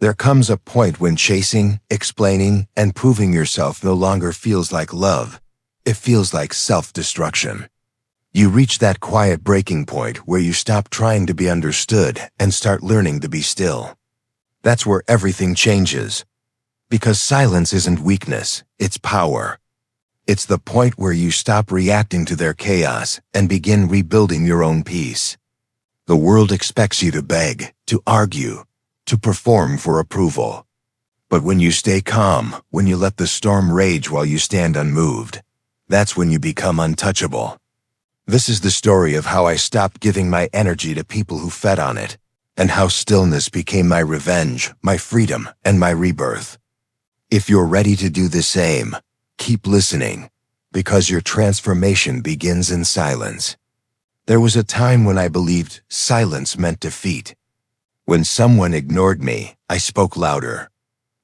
There comes a point when chasing, explaining, and proving yourself no longer feels like love. It feels like self-destruction. You reach that quiet breaking point where you stop trying to be understood and start learning to be still. That's where everything changes. Because silence isn't weakness, it's power. It's the point where you stop reacting to their chaos and begin rebuilding your own peace. The world expects you to beg, to argue, to perform for approval. But when you stay calm, when you let the storm rage while you stand unmoved, that's when you become untouchable. This is the story of how I stopped giving my energy to people who fed on it, and how stillness became my revenge, my freedom, and my rebirth. If you're ready to do the same, keep listening, because your transformation begins in silence. There was a time when I believed silence meant defeat. When someone ignored me, I spoke louder.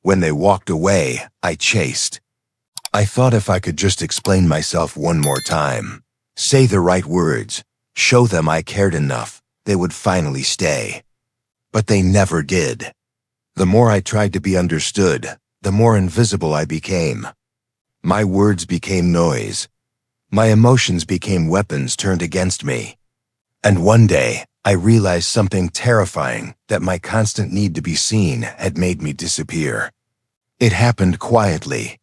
When they walked away, I chased. I thought if I could just explain myself one more time, say the right words, show them I cared enough, they would finally stay. But they never did. The more I tried to be understood, the more invisible I became. My words became noise. My emotions became weapons turned against me. And one day, I realized something terrifying, that my constant need to be seen had made me disappear. It happened quietly.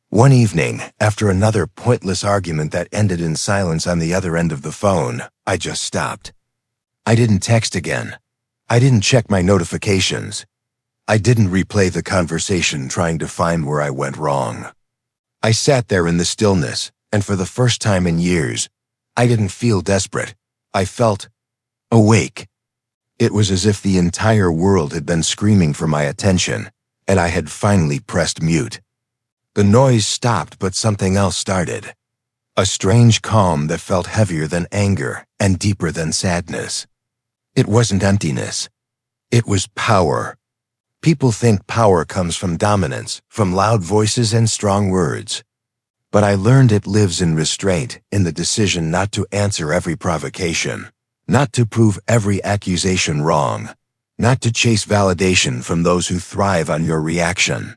One evening, after another pointless argument that ended in silence on the other end of the phone, I just stopped. I didn't text again. I didn't check my notifications. I didn't replay the conversation trying to find where I went wrong. I sat there in the stillness, and for the first time in years, I didn't feel desperate. I felt awake. It was as if the entire world had been screaming for my attention, and I had finally pressed mute. The noise stopped, but something else started. A strange calm that felt heavier than anger and deeper than sadness. It wasn't emptiness. It was power. People think power comes from dominance, from loud voices and strong words. But I learned it lives in restraint, in the decision not to answer every provocation, not to prove every accusation wrong, not to chase validation from those who thrive on your reaction.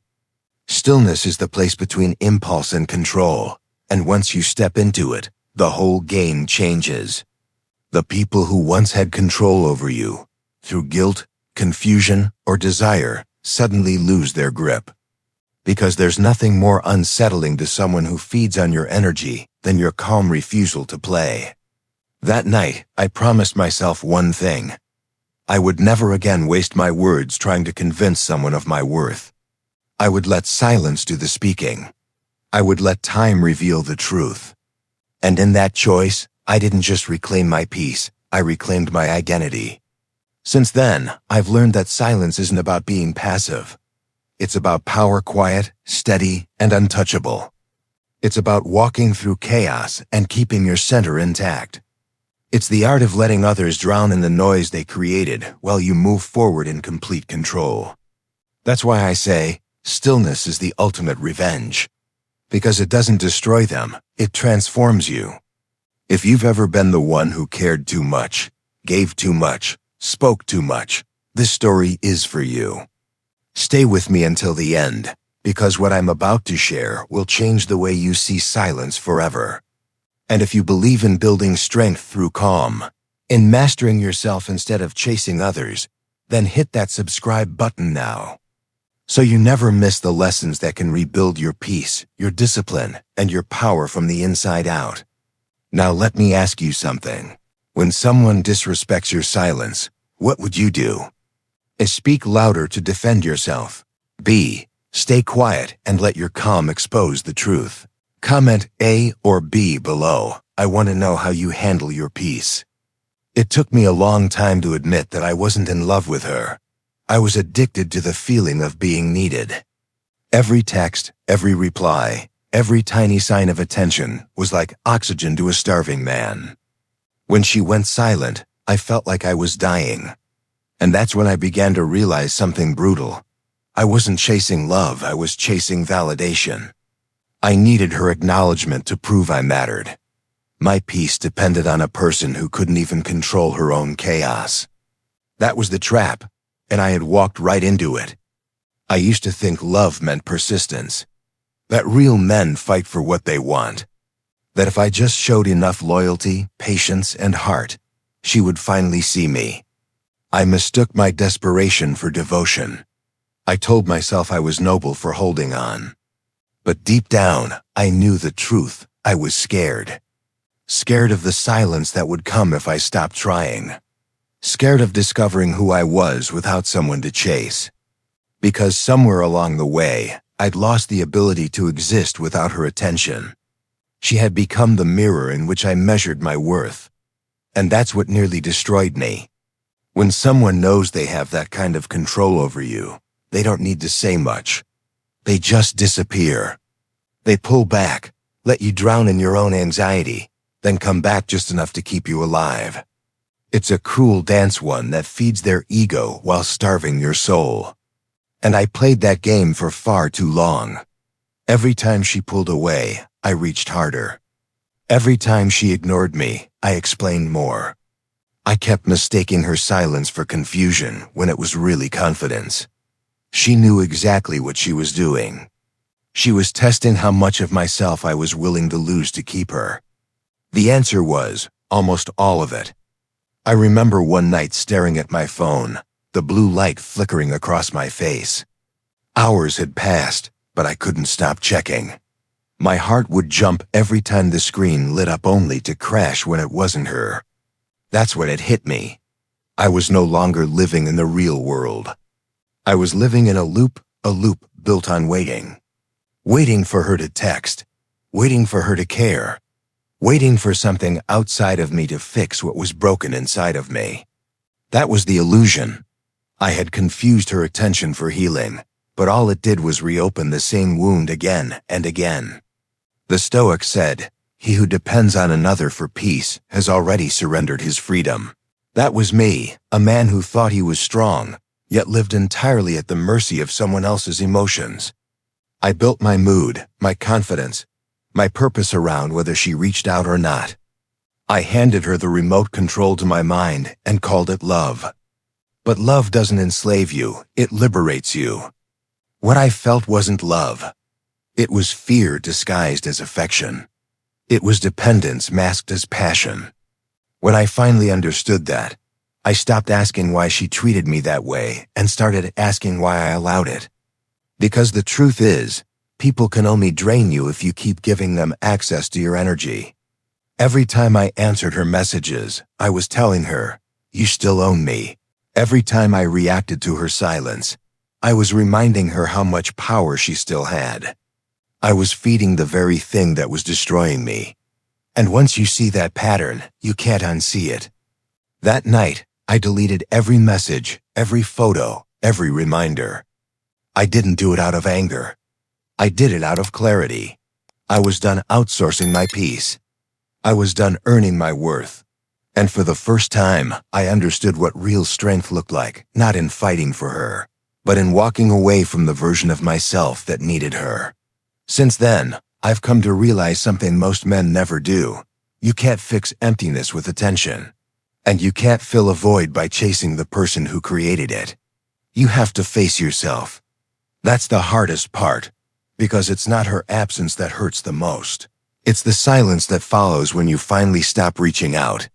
Stillness is the place between impulse and control, and once you step into it, the whole game changes. The people who once had control over you, through guilt, confusion, or desire, suddenly lose their grip. Because there's nothing more unsettling to someone who feeds on your energy than your calm refusal to play. That night, I promised myself one thing. I would never again waste my words trying to convince someone of my worth. I would let silence do the speaking. I would let time reveal the truth. And in that choice, I didn't just reclaim my peace, I reclaimed my identity. Since then, I've learned that silence isn't about being passive. It's about power quiet, steady, and untouchable. It's about walking through chaos and keeping your center intact. It's the art of letting others drown in the noise they created while you move forward in complete control. That's why I say, stillness is the ultimate revenge. Because it doesn't destroy them, it transforms you. If you've ever been the one who cared too much, gave too much, spoke too much, this story is for you. Stay with me until the end, because what I'm about to share will change the way you see silence forever. And if you believe in building strength through calm, in mastering yourself instead of chasing others, then hit that subscribe button now. So you never miss the lessons that can rebuild your peace, your discipline, and your power from the inside out. Now let me ask you something. When someone disrespects your silence, what would you do? A. Speak louder to defend yourself. B. Stay quiet and let your calm expose the truth. Comment A or B below. I want to know how you handle your peace. It took me a long time to admit that I wasn't in love with her. I was addicted to the feeling of being needed. Every text, every reply, every tiny sign of attention was like oxygen to a starving man. When she went silent, I felt like I was dying. And that's when I began to realize something brutal. I wasn't chasing love, I was chasing validation. I needed her acknowledgement to prove I mattered. My peace depended on a person who couldn't even control her own chaos. That was the trap, and I had walked right into it. I used to think love meant persistence, that real men fight for what they want, that if I just showed enough loyalty, patience, and heart, she would finally see me. I mistook my desperation for devotion. I told myself I was noble for holding on. But deep down, I knew the truth. I was scared. Scared of the silence that would come if I stopped trying. Scared of discovering who I was without someone to chase. Because somewhere along the way, I'd lost the ability to exist without her attention. She had become the mirror in which I measured my worth. And that's what nearly destroyed me. When someone knows they have that kind of control over you, they don't need to say much. They just disappear. They pull back, let you drown in your own anxiety, then come back just enough to keep you alive. It's a cruel dance, one that feeds their ego while starving your soul. And I played that game for far too long. Every time she pulled away, I reached harder. Every time she ignored me, I explained more. I kept mistaking her silence for confusion when it was really confidence. She knew exactly what she was doing. She was testing how much of myself I was willing to lose to keep her. The answer was, almost all of it. I remember one night staring at my phone, the blue light flickering across my face. Hours had passed, but I couldn't stop checking. My heart would jump every time the screen lit up only to crash when it wasn't her. That's when it hit me. I was no longer living in the real world. I was living in a loop built on waiting. Waiting for her to text. Waiting for her to care. Waiting for something outside of me to fix what was broken inside of me. That was the illusion. I had confused her attention for healing, but all it did was reopen the same wound again and again. The Stoics said, "He who depends on another for peace has already surrendered his freedom." That was me, a man who thought he was strong, yet lived entirely at the mercy of someone else's emotions. I built my mood, my confidence, my purpose around whether she reached out or not. I handed her the remote control to my mind and called it love. But love doesn't enslave you, it liberates you. What I felt wasn't love. It was fear disguised as affection. It was dependence masked as passion. When I finally understood that, I stopped asking why she treated me that way and started asking why I allowed it. Because the truth is, people can only drain you if you keep giving them access to your energy. Every time I answered her messages, I was telling her, "You still own me." Every time I reacted to her silence, I was reminding her how much power she still had. I was feeding the very thing that was destroying me. And once you see that pattern, you can't unsee it. That night, I deleted every message, every photo, every reminder. I didn't do it out of anger. I did it out of clarity. I was done outsourcing my peace. I was done earning my worth. And for the first time, I understood what real strength looked like, not in fighting for her, but in walking away from the version of myself that needed her. Since then, I've come to realize something most men never do. You can't fix emptiness with attention. And you can't fill a void by chasing the person who created it. You have to face yourself. That's the hardest part, because it's not her absence that hurts the most. It's the silence that follows when you finally stop reaching out.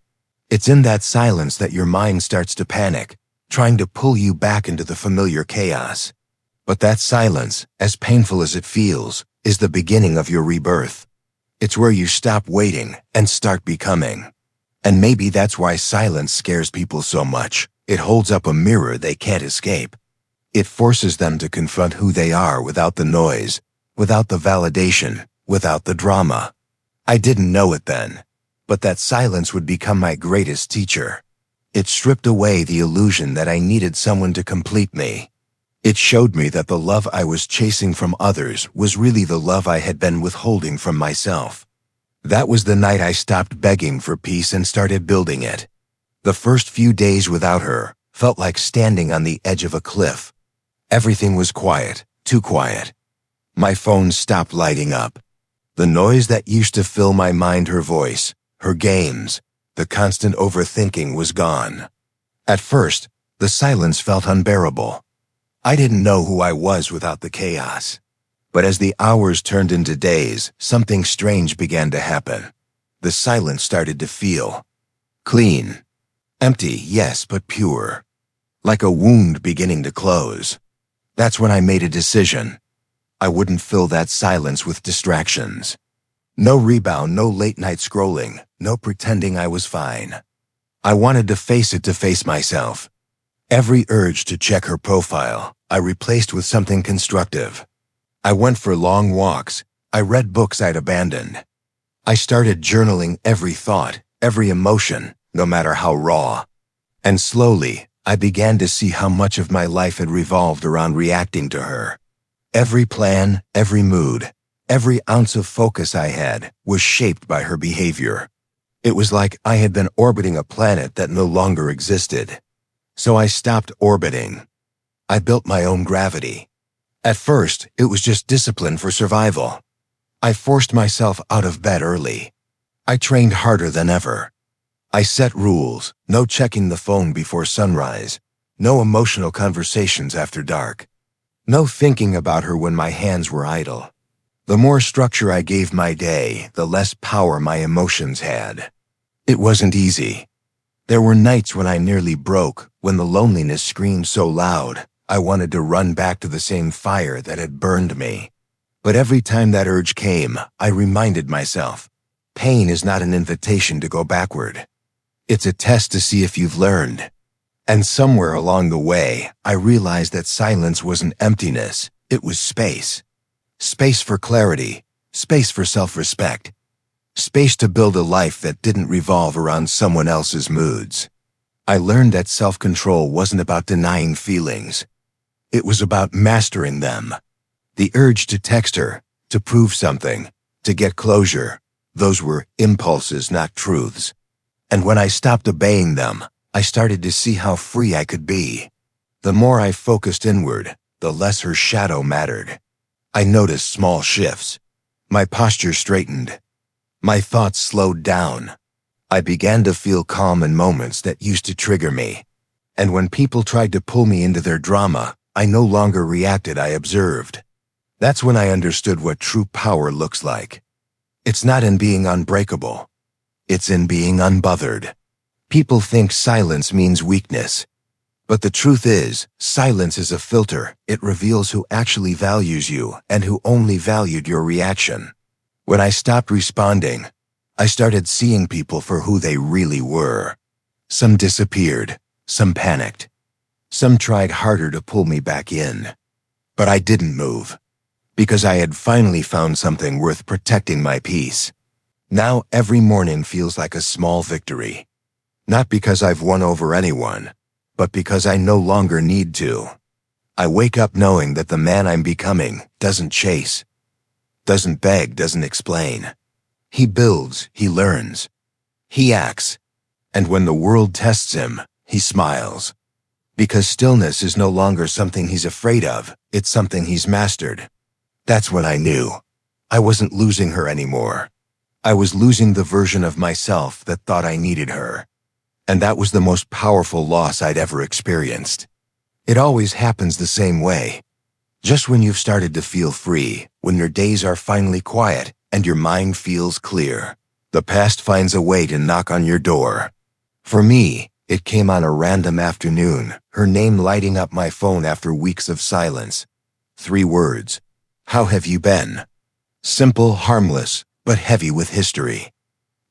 It's in that silence that your mind starts to panic, trying to pull you back into the familiar chaos. But that silence, as painful as it feels, is the beginning of your rebirth. It's where you stop waiting and start becoming. And maybe that's why silence scares people so much. It holds up a mirror they can't escape. It forces them to confront who they are without the noise, without the validation, without the drama. I didn't know it then, but that silence would become my greatest teacher. It stripped away the illusion that I needed someone to complete me. It showed me that the love I was chasing from others was really the love I had been withholding from myself. That was the night I stopped begging for peace and started building it. The first few days without her felt like standing on the edge of a cliff. Everything was quiet, too quiet. My phone stopped lighting up. The noise that used to fill my mind, her voice, her games, the constant overthinking was gone. At first, the silence felt unbearable. I didn't know who I was without the chaos. But as the hours turned into days, something strange began to happen. The silence started to feel clean. Empty, yes, but pure. Like a wound beginning to close. That's when I made a decision. I wouldn't fill that silence with distractions. No rebound, no late-night scrolling, no pretending I was fine. I wanted to face myself. Every urge to check her profile, I replaced with something constructive. I went for long walks. I read books I'd abandoned. I started journaling every thought, every emotion, no matter how raw. And slowly, I began to see how much of my life had revolved around reacting to her. Every plan, every mood, every ounce of focus I had was shaped by her behavior. It was like I had been orbiting a planet that no longer existed. So I stopped orbiting. I built my own gravity. At first, it was just discipline for survival. I forced myself out of bed early. I trained harder than ever. I set rules, no checking the phone before sunrise, no emotional conversations after dark, no thinking about her when my hands were idle. The more structure I gave my day, the less power my emotions had. It wasn't easy. There were nights when I nearly broke, when the loneliness screamed so loud, I wanted to run back to the same fire that had burned me. But every time that urge came, I reminded myself, pain is not an invitation to go backward. It's a test to see if you've learned. And somewhere along the way, I realized that silence wasn't emptiness, it was space. Space for clarity, space for self-respect. Space to build a life that didn't revolve around someone else's moods. I learned that self-control wasn't about denying feelings. It was about mastering them. The urge to text her, to prove something, to get closure, those were impulses, not truths. And when I stopped obeying them, I started to see how free I could be. The more I focused inward, the less her shadow mattered. I noticed small shifts. My posture straightened. My thoughts slowed down. I began to feel calm in moments that used to trigger me. And when people tried to pull me into their drama, I no longer reacted, I observed. That's when I understood what true power looks like. It's not in being unbreakable. It's in being unbothered. People think silence means weakness. But the truth is, silence is a filter. It reveals who actually values you and who only valued your reaction. When I stopped responding, I started seeing people for who they really were. Some disappeared, some panicked. Some tried harder to pull me back in. But I didn't move, because I had finally found something worth protecting my peace. Now every morning feels like a small victory. Not because I've won over anyone, but because I no longer need to. I wake up knowing that the man I'm becoming doesn't chase, doesn't beg, doesn't explain. He builds, he learns, he acts, and when the world tests him, he smiles. Because stillness is no longer something he's afraid of, it's something he's mastered. That's when I knew. I wasn't losing her anymore. I was losing the version of myself that thought I needed her. And that was the most powerful loss I'd ever experienced. It always happens the same way. Just when you've started to feel free, when your days are finally quiet and your mind feels clear, the past finds a way to knock on your door. For me, it came on a random afternoon, her name lighting up my phone after weeks of silence. 3 words. How have you been? Simple, harmless, but heavy with history.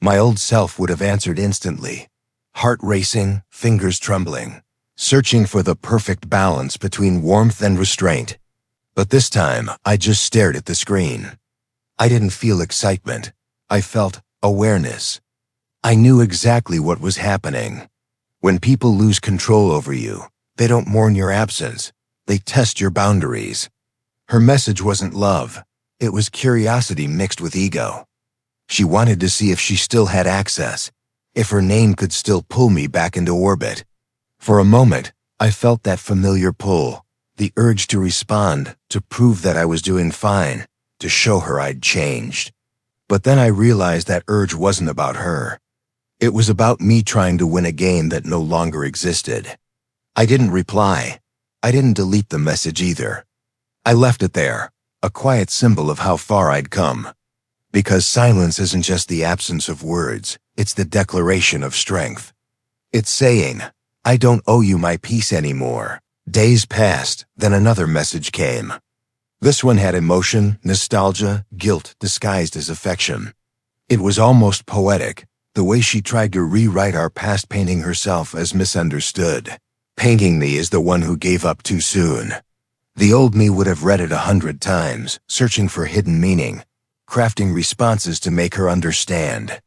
My old self would have answered instantly. Heart racing, fingers trembling, searching for the perfect balance between warmth and restraint. But this time, I just stared at the screen. I didn't feel excitement. I felt awareness. I knew exactly what was happening. When people lose control over you, they don't mourn your absence. They test your boundaries. Her message wasn't love. It was curiosity mixed with ego. She wanted to see if she still had access, if her name could still pull me back into orbit. For a moment, I felt that familiar pull, the urge to respond, to prove that I was doing fine, to show her I'd changed. But then I realized that urge wasn't about her. It was about me trying to win a game that no longer existed. I didn't reply. I didn't delete the message either. I left it there, a quiet symbol of how far I'd come. Because silence isn't just the absence of words, it's the declaration of strength. It's saying, I don't owe you my peace anymore. Days passed, then another message came. This one had emotion, nostalgia, guilt disguised as affection. It was almost poetic, the way she tried to rewrite our past, painting herself as misunderstood, painting me as the one who gave up too soon. The old me would have read it 100 times, searching for hidden meaning, crafting responses to make her understand.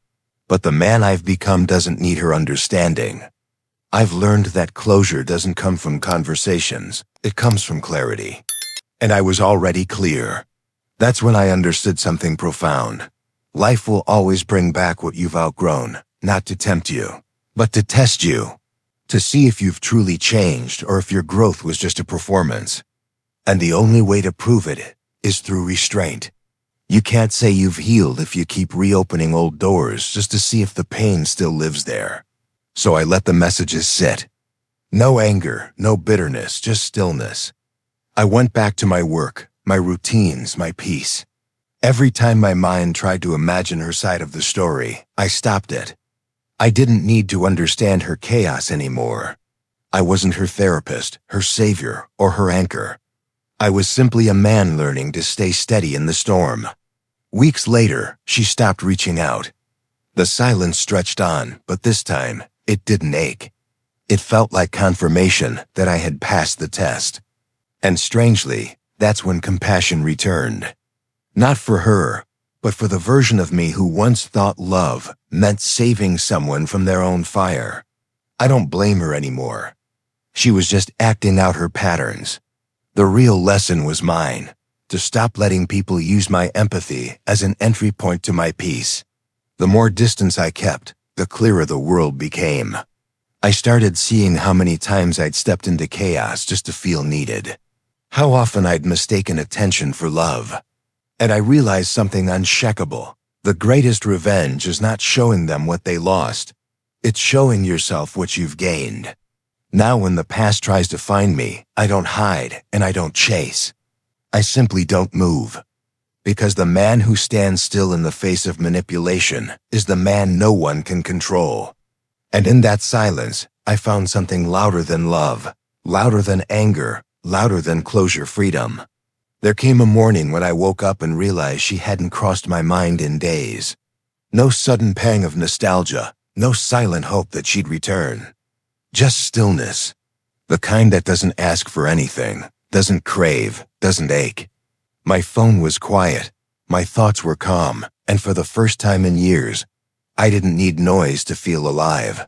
But the man I've become doesn't need her understanding. I've learned that closure doesn't come from conversations, it comes from clarity. And I was already clear. That's when I understood something profound. Life will always bring back what you've outgrown, not to tempt you, but to test you, to see if you've truly changed or if your growth was just a performance. And the only way to prove it is through restraint. You can't say you've healed if you keep reopening old doors just to see if the pain still lives there. So I let the messages sit. No anger, no bitterness, just stillness. I went back to my work, my routines, my peace. Every time my mind tried to imagine her side of the story, I stopped it. I didn't need to understand her chaos anymore. I wasn't her therapist, her savior, or her anchor. I was simply a man learning to stay steady in the storm. Weeks later, she stopped reaching out. The silence stretched on, but this time, it didn't ache. It felt like confirmation that I had passed the test. And strangely, that's when compassion returned. Not for her, but for the version of me who once thought love meant saving someone from their own fire. I don't blame her anymore. She was just acting out her patterns. The real lesson was mine, to stop letting people use my empathy as an entry point to my peace. The more distance I kept, the clearer the world became. I started seeing how many times I'd stepped into chaos just to feel needed. How often I'd mistaken attention for love. And I realized something unshakable. The greatest revenge is not showing them what they lost. It's showing yourself what you've gained. Now when the past tries to find me, I don't hide and I don't chase. I simply don't move. Because the man who stands still in the face of manipulation is the man no one can control. And in that silence, I found something louder than love, louder than anger, louder than closure freedom. There came a morning when I woke up and realized she hadn't crossed my mind in days. No sudden pang of nostalgia, no silent hope that she'd return. Just stillness. The kind that doesn't ask for anything, doesn't crave, doesn't ache. My phone was quiet, my thoughts were calm, and for the first time in years, I didn't need noise to feel alive.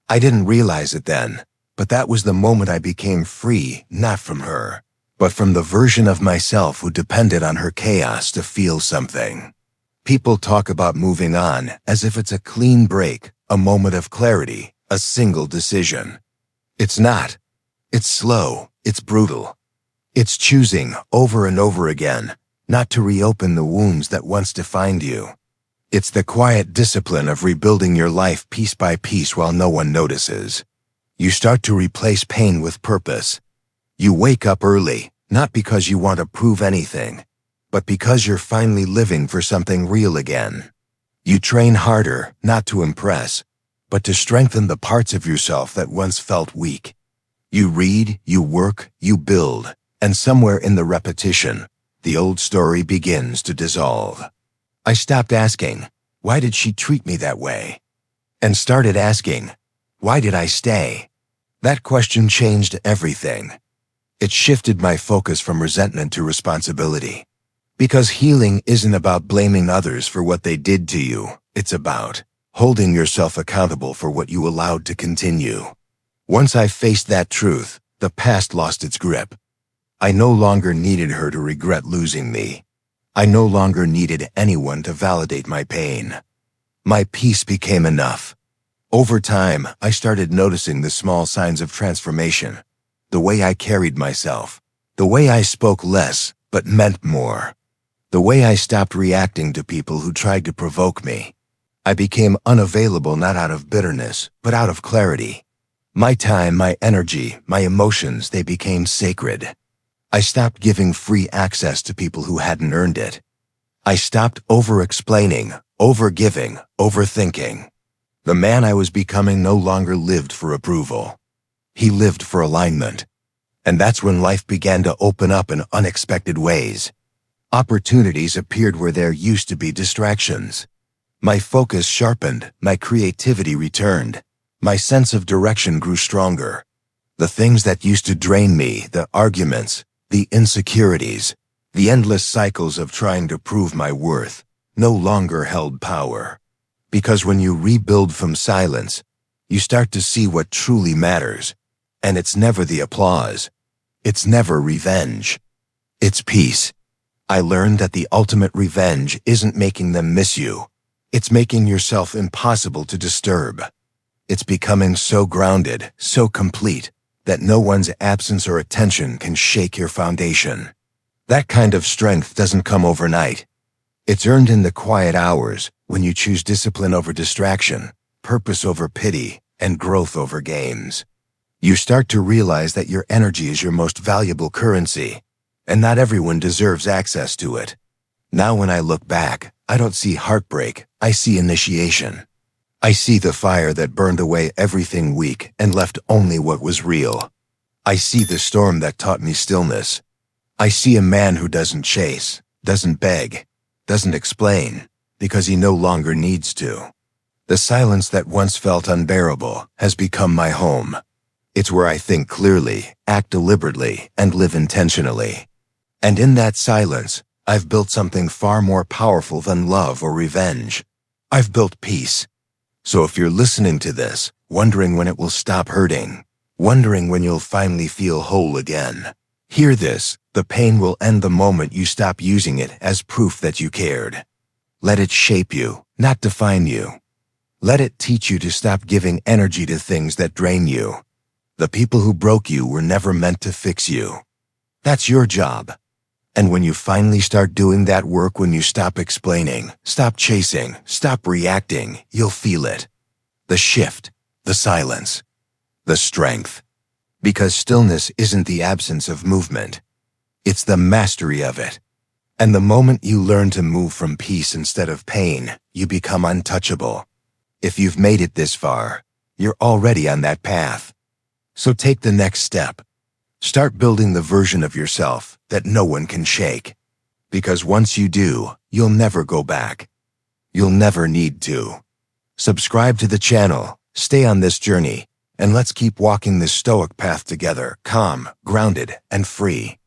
I didn't realize it then, but that was the moment I became free, not from her, but from the version of myself who depended on her chaos to feel something. People talk about moving on as if it's a clean break, a moment of clarity, a single decision. It's not. It's slow, it's brutal. It's choosing, over and over again, not to reopen the wounds that once defined you. It's the quiet discipline of rebuilding your life piece by piece while no one notices. You start to replace pain with purpose. You wake up early, not because you want to prove anything, but because you're finally living for something real again. You train harder, not to impress, but to strengthen the parts of yourself that once felt weak. You read, you work, you build, and somewhere in the repetition, the old story begins to dissolve. I stopped asking, why did she treat me that way? And started asking, why did I stay? That question changed everything. It shifted my focus from resentment to responsibility. Because healing isn't about blaming others for what they did to you, it's about holding yourself accountable for what you allowed to continue. Once I faced that truth, the past lost its grip. I no longer needed her to regret losing me. I no longer needed anyone to validate my pain. My peace became enough. Over time, I started noticing the small signs of transformation. The way I carried myself. The way I spoke less, but meant more. The way I stopped reacting to people who tried to provoke me. I became unavailable not out of bitterness, but out of clarity. My time, my energy, my emotions, they became sacred. I stopped giving free access to people who hadn't earned it. I stopped over-explaining, over-giving, overthinking. The man I was becoming no longer lived for approval. He lived for alignment. And that's when life began to open up in unexpected ways. Opportunities appeared where there used to be distractions. My focus sharpened, my creativity returned. My sense of direction grew stronger. The things that used to drain me, the arguments, the insecurities, the endless cycles of trying to prove my worth, no longer held power. Because when you rebuild from silence, you start to see what truly matters. And it's never the applause. It's never revenge. It's peace. I learned that the ultimate revenge isn't making them miss you. It's making yourself impossible to disturb. It's becoming so grounded, so complete, that no one's absence or attention can shake your foundation. That kind of strength doesn't come overnight. It's earned in the quiet hours, when you choose discipline over distraction, purpose over pity, and growth over games. You start to realize that your energy is your most valuable currency, and not everyone deserves access to it. Now when I look back, I don't see heartbreak, I see initiation. I see the fire that burned away everything weak and left only what was real. I see the storm that taught me stillness. I see a man who doesn't chase, doesn't beg, doesn't explain, because he no longer needs to. The silence that once felt unbearable has become my home. It's where I think clearly, act deliberately, and live intentionally. And in that silence, I've built something far more powerful than love or revenge. I've built peace. So if you're listening to this, wondering when it will stop hurting, wondering when you'll finally feel whole again, hear this: the pain will end the moment you stop using it as proof that you cared. Let it shape you, not define you. Let it teach you to stop giving energy to things that drain you. The people who broke you were never meant to fix you. That's your job. And when you finally start doing that work, when you stop explaining, stop chasing, stop reacting, you'll feel it. The shift, the silence, the strength. Because stillness isn't the absence of movement. It's the mastery of it. And the moment you learn to move from peace instead of pain, you become untouchable. If you've made it this far, you're already on that path. So take the next step. Start building the version of yourself that no one can shake. Because once you do, you'll never go back. You'll never need to. Subscribe to the channel, stay on this journey, and let's keep walking this Stoic path together, calm, grounded, and free.